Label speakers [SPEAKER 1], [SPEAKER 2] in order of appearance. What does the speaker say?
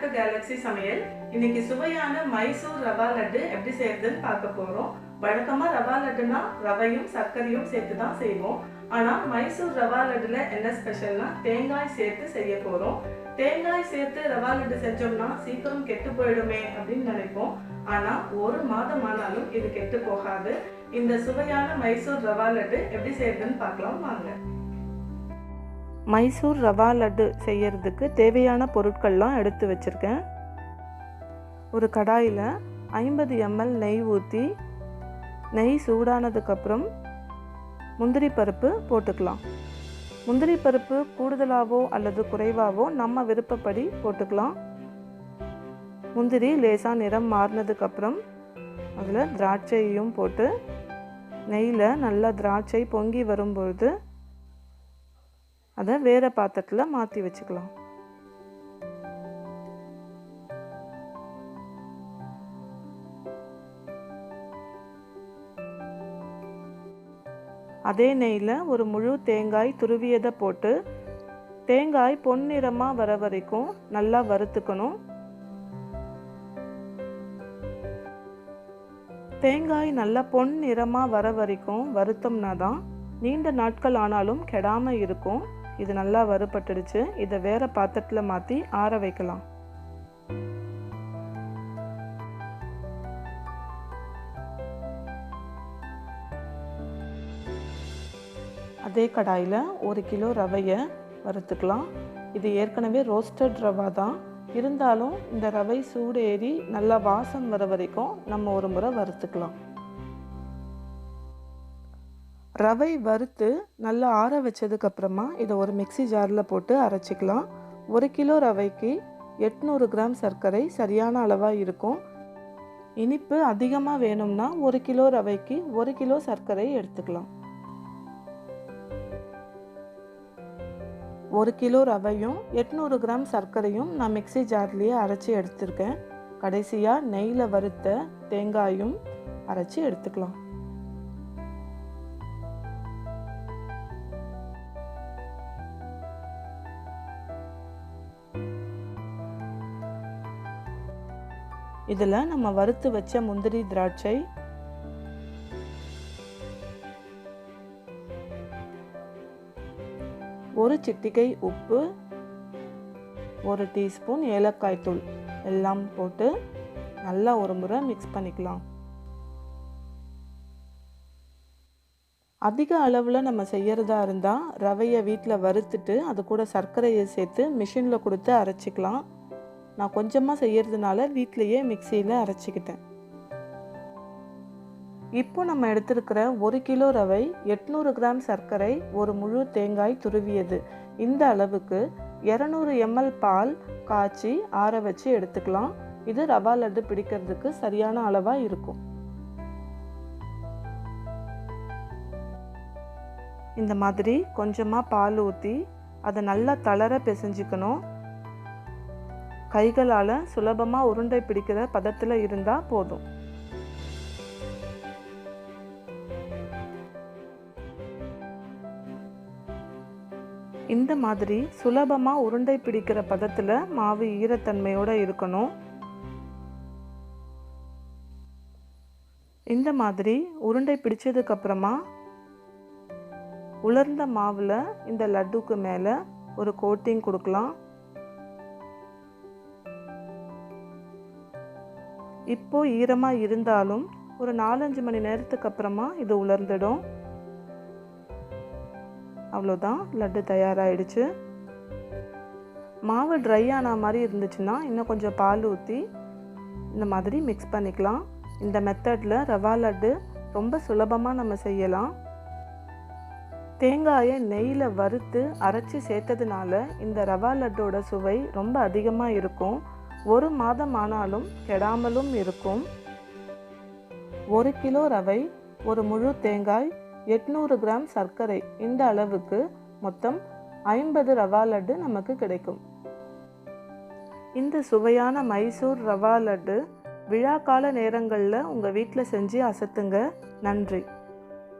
[SPEAKER 1] to Galaxy Samayal. இன்னைக்கு சுவையான மைசூர் ரவா லட்டு எப்படி செய்யறதுன்னு பார்க்க போறோம். வழக்கமா ரவா லட்டுனா ரவையும் சர்க்கரையும் சேர்த்து தான் செய்வோம். ஆனா மைசூர் ரவா லட்டுல என்ன ஸ்பெஷல்னா தேங்காய் சேர்த்து செய்ய போறோம். தேங்காய் சேர்த்து ரவா லட்டு செஞ்சோம்னா சீக்கிரம் கெட்டு போயிடுமே அப்படின்னு நினைப்போம். ஆனா ஒரு மாதம் ஆனாலும் இது கெட்டு போகாது. இந்த சுவையான மைசூர் ரவா லட்டு எப்படி செய்யறதுன்னு பார்க்கலாம் வாங்க. மைசூர் ரவா லட்டு செய்யறதுக்கு தேவையான பொருட்கள்லாம் எடுத்து வச்சுருக்கேன். ஒரு கடாயில் 50 ml நெய் ஊற்றி நெய் சூடானதுக்கப்புறம் முந்திரி பருப்பு போட்டுக்கலாம். முந்திரி பருப்பு கூடுதலாகவோ அல்லது குறைவாகவோ நம்ம விருப்பப்படி போட்டுக்கலாம். முந்திரி லேசாக நிறம் மாறினதுக்கப்புறம் அதில் திராட்சையும் போட்டு நெய்யில் நல்லா திராட்சை பொங்கி வரும்பொழுது அதை வேறு பாத்திரத்தில் மாற்றி வச்சுக்கலாம். அதே நெய்யில் ஒரு முழு தேங்காய் துருவியதை போட்டு தேங்காய் பொன்னிறமாக வர வரைக்கும் நல்லா வறுத்துக்கணும். தேங்காய் நல்லா பொன்னிறமாக வர வரைக்கும் வறுத்தோம்னா தான் நீண்ட நாட்கள் ஆனாலும் கெடாமல் இருக்கும். இது நல்லா வறுபட்டுடுச்சு. இதை வேற பாத்திரத்தில் மாற்றி ஆற வைக்கலாம். அதே கடாயில் 1 கிலோ ரவையை வறுத்துக்கலாம். இது ஏற்கனவே ரோஸ்டட் ரவா தான், இருந்தாலும் இந்த ரவை சூடு ஏறி நல்லா வாசம் வர வரைக்கும் நம்ம ஒரு முறை வறுத்துக்கலாம். ரவை வறுத்து நல்லா ஆற வச்சதுக்கப்புறமா இதை ஒரு மிக்சி ஜாரில் போட்டு அரைச்சிக்கலாம். 1 கிலோ ரவைக்கு 800 கிராம் சர்க்கரை சரியான அளவாக இருக்கும். இனிப்பு அதிகமாக வேணும்னா 1 கிலோ ரவைக்கு 1 கிலோ சர்க்கரை எடுத்துக்கலாம். 1 கிலோ ரவையும் 800 கிராம் சர்க்கரையும் நான் மிக்சி ஜார்லேயே அரைச்சி எடுத்திருக்கேன். கடைசியாக நெய்யில் வறுத்த தேங்காயும் அரைச்சி எடுத்துக்கலாம். இதில் நம்ம வறுத்து வச்ச முந்திரி திராட்சை, ஒரு சிட்டிகை உப்பு, 1 டீஸ்பூன் ஏலக்காய் தூள் எல்லாம் போட்டு நல்லா ஒரு முறை மிக்ஸ் பண்ணிக்கலாம். அதிக அளவில் நம்ம செய்யறதா இருந்தால் ரவையை வீட்டில் வறுத்துட்டு அது கூட சர்க்கரையை சேர்த்து மிஷினில் கொடுத்து அரைச்சிக்கலாம். நான் கொஞ்சமாக செய்யறதுனால வீட்டிலையே மிக்சியில் அரைச்சிக்கிட்டேன். இப்போ நம்ம எடுத்திருக்கிற 1 கிலோ ரவை, 800 கிராம் சர்க்கரை, ஒரு முழு தேங்காய் துருவியது, இந்த அளவுக்கு 200 ml பால் காய்ச்சி ஆற வச்சு எடுத்துக்கலாம். இது ரவா லட்டு பிடிக்கிறதுக்கு சரியான அளவாக இருக்கும். இந்த மாதிரி கொஞ்சமாக பால் ஊற்றி அதை நல்லா தளர பிசைஞ்சிக்கணும். கைகளால் சுலபமாக உருண்டை பிடிக்கிற பதத்தில் இருந்தால் போதும். இந்த மாதிரி சுலபமாக உருண்டை பிடிக்கிற பதத்தில் மாவு ஈரத்தன்மையோடு இருக்கணும். இந்த மாதிரி உருண்டை பிடிச்சதுக்கப்புறமா உலர்ந்த மாவில் இந்த லட்டுக்கு மேலே ஒரு கோட்டிங் கொடுக்கலாம். இப்போ ஈரமாக இருந்தாலும் ஒரு 4-5 மணி நேரத்துக்கு அப்புறமா இது உலர்ந்துடும். அவ்வளோதான், லட்டு தயாராகிடுச்சு. மாவு ட்ரை ஆன மாதிரி இருந்துச்சுன்னா இன்னும் கொஞ்சம் பால் ஊற்றி இந்த மாதிரி மிக்ஸ் பண்ணிக்கலாம். இந்த மெத்தடில் ரவா லட்டு ரொம்ப சுலபமாக நம்ம செய்யலாம். தேங்காயை நெய்யில் வறுத்து அரைச்சி சேர்த்ததுனால இந்த ரவா லட்டோட சுவை ரொம்ப அதிகமாக இருக்கும். ஒரு மாதம் ஆனாலும் கெடாமலும் இருக்கும். 1 கிலோ ரவை, ஒரு முழு தேங்காய், 800 கிராம் சர்க்கரை, இந்த அளவுக்கு மொத்தம் 50 ரவா லட்டு நமக்கு கிடைக்கும். இந்த சுவையான மைசூர் ரவா லட்டு விழாக்கால நேரங்களில் உங்கள் வீட்டில் செஞ்சு அசத்துங்க. நன்றி.